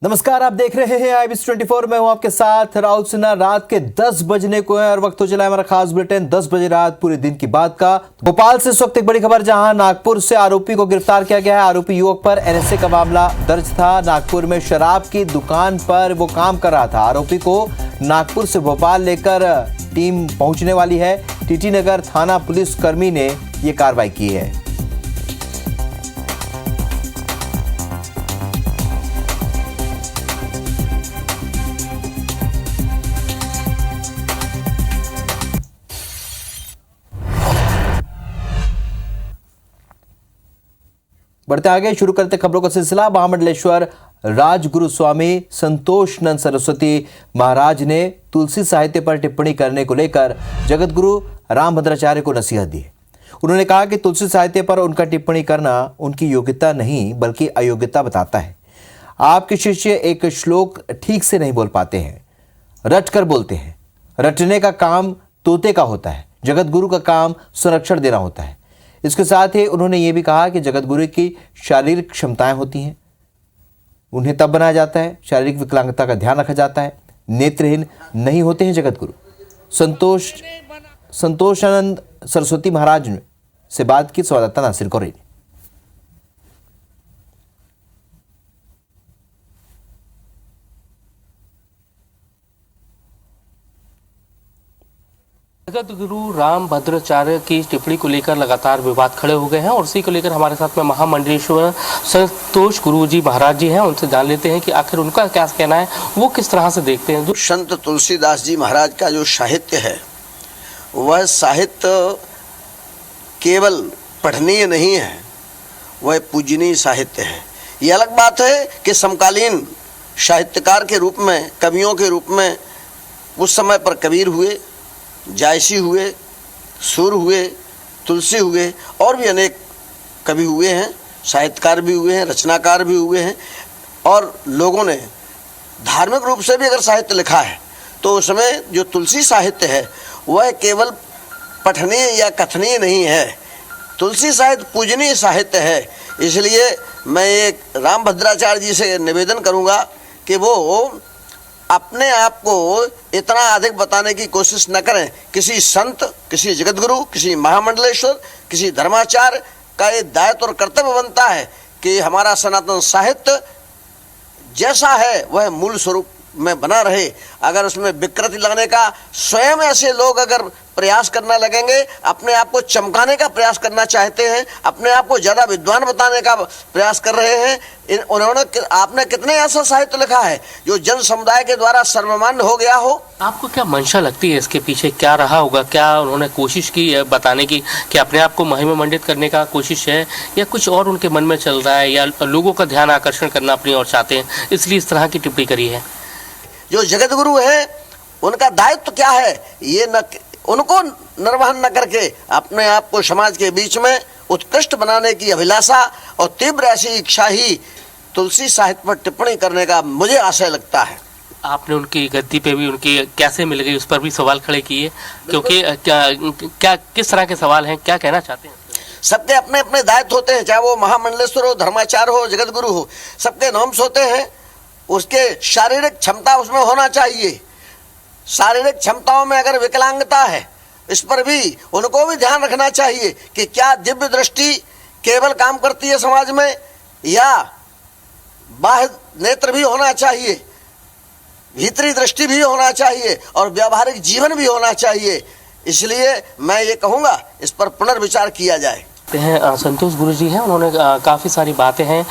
नमस्कार, आप देख रहे हैं IBC24। मैं हूं आपके साथ राउत सिन्हा। रात के 10 बजने को है और वक्त हो चला है हमारा खास बुलेटिन 10 बजे रात पूरे दिन की बात का। भोपाल से इस वक्त एक बड़ी खबर, जहां नागपुर से आरोपी को गिरफ्तार किया गया है। आरोपी युवक पर NSA का मामला दर्ज था। नागपुर में शराब की दुकान पर वो काम कर रहा था। आरोपी को नागपुर से भोपाल लेकर टीम पहुंचने वाली है। TT नगर थाना पुलिस कर्मी ने ये कार्रवाई की है। बढ़ते आगे, शुरू करते खबरों का सिलसिला। महामंडलेश्वर राजगुरु स्वामी संतोषनंद सरस्वती महाराज ने तुलसी साहित्य पर टिप्पणी करने को लेकर जगत गुरु रामभद्राचार्य को नसीहत दी। उन्होंने कहा कि तुलसी साहित्य पर उनका टिप्पणी करना उनकी योग्यता नहीं बल्कि अयोग्यता बताता है। आपके शिष्य एक श्लोक ठीक से नहीं बोल पाते हैं, रट कर बोलते हैं। रटने का काम तोते का होता है, जगत गुरु का काम संरक्षण देना होता है। इसके साथ ही उन्होंने ये भी कहा कि जगत गुरु की शारीरिक क्षमताएं होती हैं, उन्हें तब बनाया जाता है, शारीरिक विकलांगता का ध्यान रखा जाता है। नेत्रहीन नहीं होते हैं जगत गुरु। संतोषानंद सरस्वती महाराज ने से बात की संवाददाता नासिर कौरी ने। जगत गुरु रामभद्राचार्य की टिप्पणी को लेकर लगातार विवाद खड़े हो गए हैं और उसी को लेकर हमारे साथ में महामंडलेश्वर संतोष गुरु जी महाराज जी हैं। उनसे जान लेते हैं कि आखिर उनका क्या कहना है, वो किस तरह से देखते हैं। संत तुलसीदास जी महाराज का जो साहित्य है वह साहित्य केवल पठनीय नहीं है, वह पूजनीय साहित्य है। ये अलग बात है कि समकालीन साहित्यकार के रूप में, कवियों के रूप में उस समय पर कबीर हुए, जायसी हुए, सुर हुए, तुलसी हुए और भी अनेक कवि हुए हैं, साहित्यकार भी हुए हैं, रचनाकार भी हुए हैं। और लोगों ने धार्मिक रूप से भी अगर साहित्य लिखा है तो उसमें जो तुलसी साहित्य है वह केवल पठनीय या कथनीय नहीं है, तुलसी साहित्य पूजनीय साहित्य है। इसलिए मैं एक रामभद्राचार्य जी से निवेदन करूँगा कि वो अपने आप को इतना अधिक बताने की कोशिश न करें। किसी संत, किसी जगतगुरु, किसी महामंडलेश्वर, किसी धर्माचार्य का ये दायित्व और कर्तव्य बनता है कि हमारा सनातन साहित्य जैसा है वह मूल स्वरूप में बना रहे। अगर उसमें विकृति लाने का स्वयं ऐसे लोग अगर प्रयास करना लगेंगे, अपने आप को चमकाने का प्रयास करना चाहते हैं, अपने आप को ज़्यादा विद्वान बताने का प्रयास कर रहे हैं, आपने कितने ऐसा साहित्य लिखा है जो जन समुदाय के द्वारा सर्वमान्य हो गया हो। आपको क्या मंशा लगती है, इसके पीछे क्या रहा होगा? क्या उन्होंने कोशिश की है बताने की कि अपने आप को महिमा मंडित करने का कोशिश है, या कुछ और उनके मन में चल रहा है, या लोगों का ध्यान आकर्षण करना अपनी ओर चाहते हैं इसलिए इस तरह की टिप्पणी करी है? जो जगत गुरु है उनका दायित्व क्या है, ये न उनको निर्वहन न करके अपने आप को समाज के बीच में उत्कृष्ट बनाने की अभिलाषा और तीव्र ऐसी इच्छा ही तुलसी साहित्य पर टिप्पणी करने का मुझे आशय लगता है। आपने उनकी गद्दी पे भी उनकी कैसे मिल गई उस पर भी सवाल खड़े किए, क्योंकि क्या किस तरह के सवाल हैं, क्या कहना चाहते हैं? सबके अपने अपने दायित्व होते हैं, चाहे वो महामंडलेश्वर हो, धर्माचार्य हो, जगत गुरु हो, सबके नॉर्म्स होते हैं। उसके शारीरिक क्षमता उसमें होना चाहिए। शारीरिक क्षमताओं में अगर विकलांगता है, इस पर भी उनको भी ध्यान रखना चाहिए कि क्या दिव्य दृष्टि केवल काम करती है समाज में, या बाह्य नेत्र भी होना चाहिए, भीतरी दृष्टि भी होना चाहिए और व्यवहारिक जीवन भी होना चाहिए। इसलिए मैं ये कहूँगा इस पर पुनर्विचार किया जाए। संतोष गुरु जी हैं, उन्होंने काफ़ी सारी बातें हैं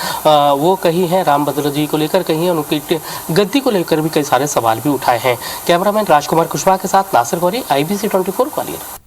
वो कही हैं रामभद्र जी को लेकर, कही हैं उनकी गद्दी को लेकर भी कई सारे सवाल भी उठाए हैं। कैमरामैन राजकुमार कुशवाहा के साथ नासिर गौरी, IBC24 ग्वालियर।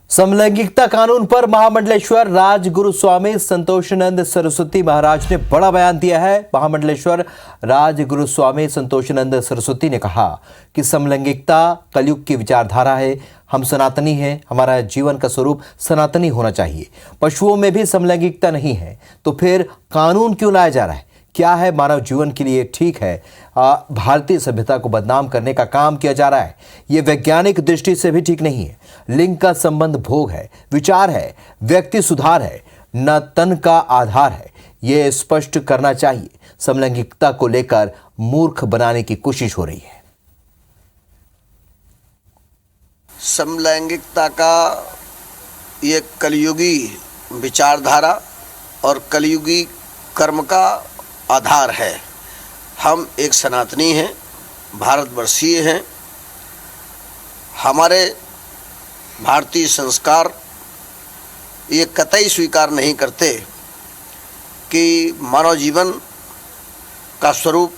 समलैंगिकता कानून पर महामंडलेश्वर राजगुरु स्वामी संतोषानंद सरस्वती महाराज ने बड़ा बयान दिया है। महामंडलेश्वर राजगुरु स्वामी संतोषानंद सरस्वती ने कहा कि समलैंगिकता कलयुग की विचारधारा है। हम सनातनी हैं, हमारा जीवन का स्वरूप सनातनी होना चाहिए। पशुओं में भी समलैंगिकता नहीं है तो फिर कानून क्यों लाया जा रहा है? क्या है मानव जीवन के लिए ठीक है? भारतीय सभ्यता को बदनाम करने का काम किया जा रहा है। ये वैज्ञानिक दृष्टि से भी ठीक नहीं है। लिंग का संबंध भोग है, विचार है, व्यक्ति सुधार है, न तन का आधार है। ये स्पष्ट करना चाहिए, समलैंगिकता को लेकर मूर्ख बनाने की कोशिश हो रही है। समलैंगिकता का ये कलयुगी विचारधारा और कलयुगी कर्म का आधार है। हम एक सनातनी हैं, भारतवर्षीय हैं। हमारे भारतीय संस्कार ये कतई स्वीकार नहीं करते कि मानव जीवन का स्वरूप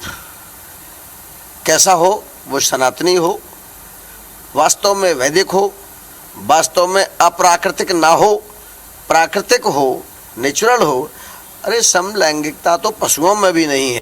कैसा हो, वो सनातनी हो, वास्तव में वैदिक हो, वास्तव में अप्राकृतिक ना हो, प्राकृतिक हो, नेचुरल हो। अरे समलैंगिकता तो पशुओं में भी नहीं है।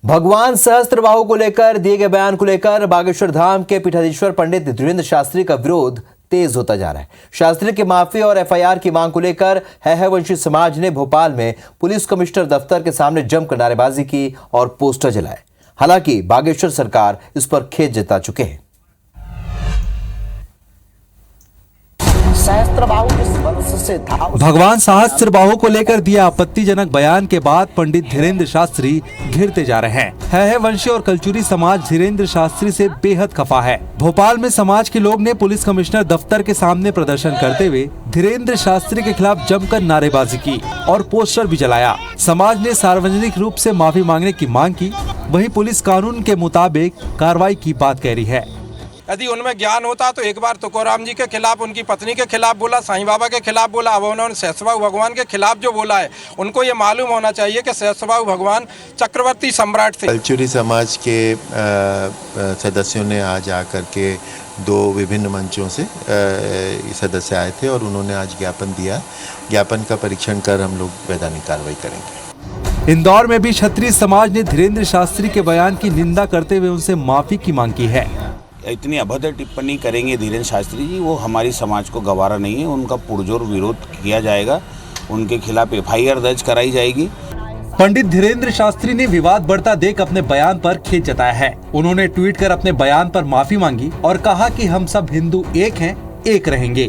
भगवान सहस्त्रबाहु को लेकर दिए गए बयान को लेकर बागेश्वर धाम के पीठाधीश्वर पंडित धीरेंद्र शास्त्री का विरोध तेज होता जा रहा है। शास्त्री की माफी और एफआईआर की मांग को लेकर हैहवंशी समाज ने भोपाल में पुलिस कमिश्नर दफ्तर के सामने जमकर नारेबाजी की और पोस्टर जलाए। हालांकि बागेश्वर सरकार इस पर खेद जता चुके हैं। भगवान सहस्त्रबाहु को लेकर दिया आपत्तिजनक बयान के बाद पंडित धीरेंद्र शास्त्री घिरते जा रहे हैं। हैहवंशी और कलचुरी समाज धीरेंद्र शास्त्री से बेहद खफा है। भोपाल में समाज के लोग ने पुलिस कमिश्नर दफ्तर के सामने प्रदर्शन करते हुए धीरेंद्र शास्त्री के खिलाफ जमकर नारेबाजी की और पोस्टर भी जलाया। समाज ने सार्वजनिक रूप से माफी मांगने की मांग की। वहीं पुलिस कानून के मुताबिक कार्रवाई की बात कह रही है। यदि उनमें ज्ञान होता तो एक बार तुकोराम जी के खिलाफ, उनकी पत्नी के खिलाफ बोला, साईं बाबा के खिलाफ बोला, अब उन्होंने सहस्त्रबाहु भगवान के खिलाफ जो बोला है, उनको ये मालूम होना चाहिए कि सहस्त्रबाहु भगवान चक्रवर्ती सम्राट थे। कलचुरी समाज के सदस्यों ने आज आकर के 2 विभिन्न मंचों से सदस्य आए थे और उन्होंने आज ज्ञापन दिया। ज्ञापन का परीक्षण कर हम लोग वैधानिक कार्रवाई करेंगे। इंदौर में भी क्षत्रिय समाज ने धीरेंद्र शास्त्री के बयान की निंदा करते हुए उनसे माफी की मांग की है। इतनी अभद्र टिप्पणी करेंगे धीरेंद्र शास्त्री जी, वो हमारी समाज को गवारा नहीं है। उनका पुरजोर विरोध किया जाएगा, उनके खिलाफ एफआईआर दर्ज कराई जाएगी। पंडित धीरेंद्र शास्त्री ने विवाद बढ़ता देख अपने बयान पर खेद जताया है। उन्होंने ट्वीट कर अपने बयान पर माफी मांगी और कहा कि हम सब हिंदू एक हैं, एक रहेंगे।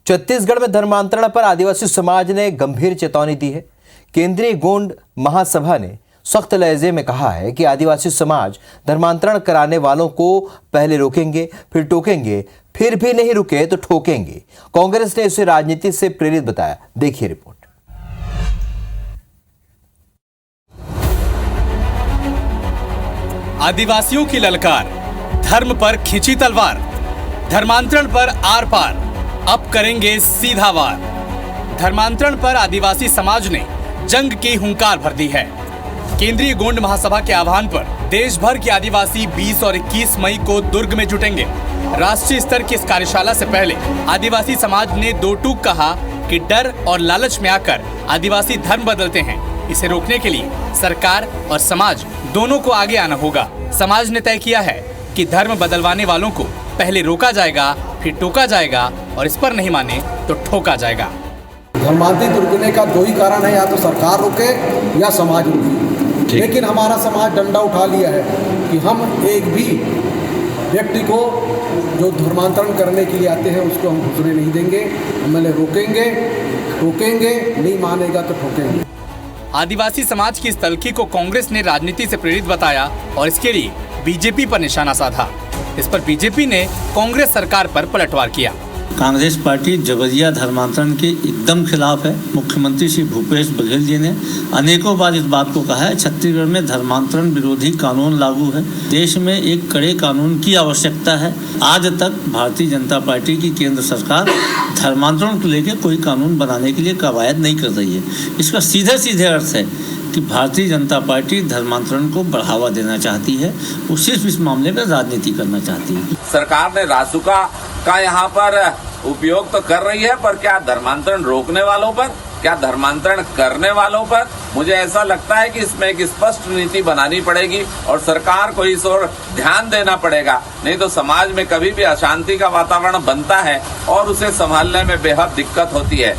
छत्तीसगढ़ में धर्मांतरण पर आदिवासी समाज ने गंभीर चेतावनी दी है। केंद्रीय गोंड महासभा ने सख्त लहजे में कहा है कि आदिवासी समाज धर्मांतरण कराने वालों को पहले रोकेंगे, फिर टोकेंगे, फिर भी नहीं रुके तो ठोकेंगे। कांग्रेस ने इसे राजनीति से प्रेरित बताया। देखिए रिपोर्ट। आदिवासियों की ललकार, धर्म पर खींची तलवार, धर्मांतरण पर आर पार, अब करेंगे सीधा वार। धर्मांतरण पर आदिवासी समाज ने जंग की हुंकार भर दी है। केंद्रीय गोंड महासभा के आह्वान पर देश भर के आदिवासी 20 और 21 मई को दुर्ग में जुटेंगे। राष्ट्रीय स्तर की इस कार्यशाला से पहले आदिवासी समाज ने 2 टूक कहा कि डर और लालच में आकर आदिवासी धर्म बदलते हैं। इसे रोकने के लिए सरकार और समाज दोनों को आगे आना होगा। समाज ने तय किया है कि धर्म बदलवाने वालों को पहले रोका जाएगा, फिर टोका जाएगा और इस पर नहीं माने तो ठोका जाएगा। धर्मांतरित रुकने का 2 ही कारण है, या तो सरकार रोके या समाज रोके। लेकिन हमारा समाज डंडा उठा लिया है कि हम एक भी व्यक्ति को जो धर्मांतरण करने के लिए आते हैं उसको हम घुसने नहीं देंगे। हम रोकेंगे, टोकेंगे, नहीं मानेगा तो ठोकेंगे। आदिवासी समाज की इस तलखी को कांग्रेस ने राजनीति से प्रेरित बताया और इसके लिए बीजेपी पर निशाना साधा। इस पर बीजेपी ने कांग्रेस सरकार पर पलटवार किया। कांग्रेस पार्टी जबरिया धर्मांतरण के एकदम खिलाफ है। मुख्यमंत्री श्री भूपेश बघेल जी ने अनेकों बार इस बात को कहा है। छत्तीसगढ़ में धर्मांतरण विरोधी कानून लागू है। देश में एक कड़े कानून की आवश्यकता है। आज तक भारतीय जनता पार्टी की केंद्र सरकार धर्मांतरण को लेकर कोई कानून बनाने के लिए कवायद नहीं कर रही है। इसका सीधे सीधे अर्थ है कि भारतीय जनता पार्टी धर्मांतरण को बढ़ावा देना चाहती है। वो सिर्फ इस मामले में राजनीति करना चाहती है। सरकार ने रासुका का यहाँ पर उपयोग तो कर रही है, पर क्या धर्मांतरण रोकने वालों पर, क्या धर्मांतरण करने वालों पर? मुझे ऐसा लगता है कि इसमें एक स्पष्ट नीति बनानी पड़ेगी और सरकार को इस ओर ध्यान देना पड़ेगा। नहीं तो समाज में कभी भी अशांति का वातावरण बनता है और उसे संभालने में बेहद दिक्कत होती है।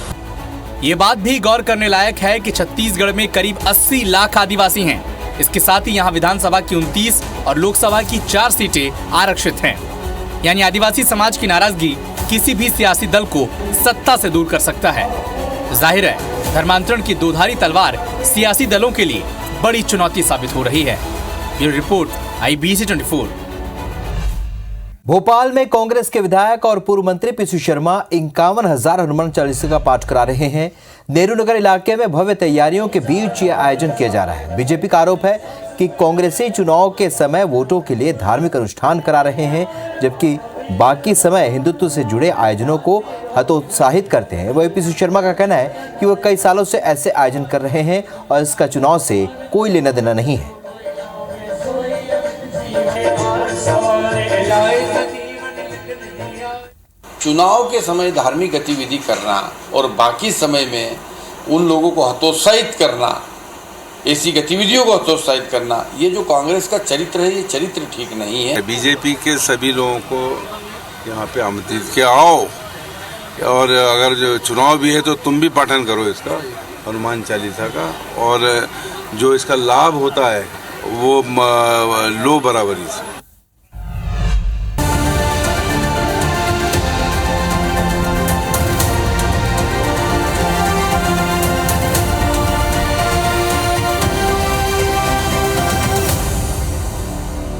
ये बात भी गौर करने लायक है कि छत्तीसगढ़ में करीब 80 लाख आदिवासी हैं। इसके साथ ही यहाँ विधानसभा की 29 और लोकसभा की 4 सीटें आरक्षित हैं। यानी आदिवासी समाज की नाराजगी किसी भी सियासी दल को सत्ता से दूर कर सकता है। जाहिर है धर्मांतरण की दोधारी तलवार सियासी दलों के लिए बड़ी चुनौती साबित हो रही है। Bureau report IBC 24। भोपाल में कांग्रेस के विधायक और पूर्व मंत्री पीसी शर्मा 51,000 हनुमान चालीसा का पाठ करा रहे हैं। नेहरू नगर इलाके में भव्य तैयारियों के बीच यह आयोजन किया जा रहा है। बीजेपी का आरोप है कि कांग्रेसी चुनाव के समय वोटों के लिए धार्मिक अनुष्ठान करा रहे हैं, जबकि बाकी समय हिंदुत्व से जुड़े आयोजनों को हतोत्साहित करते हैं। वही पीसी शर्मा का कहना है कि वह कई सालों से ऐसे आयोजन कर रहे हैं और इसका चुनाव से कोई लेना देना नहीं है। चुनाव के समय धार्मिक गतिविधि करना और बाकी समय में उन लोगों को हतोत्साहित करना, ऐसी गतिविधियों को हतोत्साहित करना, ये जो कांग्रेस का चरित्र है, ये चरित्र ठीक नहीं है। बीजेपी के सभी लोगों को यहाँ पे आमंत्रित किया, आओ, और अगर जो चुनाव भी है तो तुम भी पाठन करो इसका, हनुमान चालीसा का, और जो इसका लाभ होता है वो लो बराबरी से।